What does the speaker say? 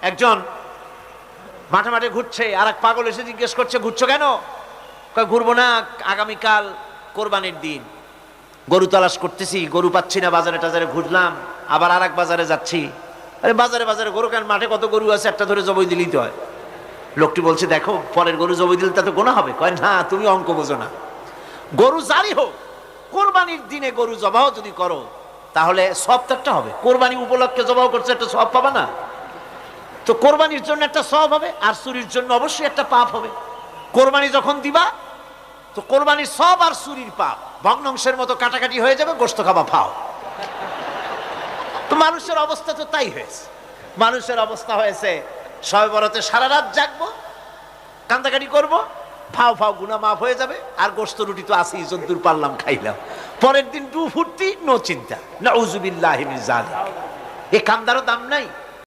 একজন মাঠে মাঠে ঘুরছে, আর এক পাগল এসে জিজ্ঞেস করছে, ঘুরছো কেন? কয়, ঘুরবো না, আগামীকাল কোরবানির দিন, গরু তালাশ করতেছি, গরু পাচ্ছি না, বাজারে টাজারে ঘুরলাম, আবার আর এক বাজারে যাচ্ছি। আরে বাজারে বাজারে গরু কেন? মাঠে কত গরু আছে, একটা ধরে জবাই দিলেই তো হয়। লোকটি বলছে, দেখো পরের গরু জবাই দিলে তা তো গোনা হবে। কয়, না, তুমি অঙ্ক বোঝো না। গরু জারি হোক, কোরবানির দিনে গরু জবাহ যদি করো তাহলে সওয়াব তো একটা হবে। কোরবানি উপলক্ষে জবাহ করছে, একটা সওয়াব পাবা না? তো কোরবানির জন্য একটা সওয়াব হবে, আর চুরির জন্য অবশ্যই একটা পাপ হবে। কোরবানি যখন দিবা তো কোরবানির সওয়াব আর চুরির পাপ ভগ্নাংশের মতো কাটাকাটি হয়ে যাবে, গোশত খাবা ফাও। তো মানুষের অবস্থা তো তাই হয়েছে। মানুষের অবস্থা হয়েছে, শবে বরাতে সারা রাত জাগবো, কান্দাকাটি করব, ফাও ফাও গুনাহ মাফ হয়ে যাবে, আর গোশত রুটি তো আছেই, যদ্দূর পারলাম খাইলাম। পরের দিন টু ফুর্তি, নো চিন্তা। নাউযুবিল্লাহি মিন যালিক। এই কান্দারও দাম নাই।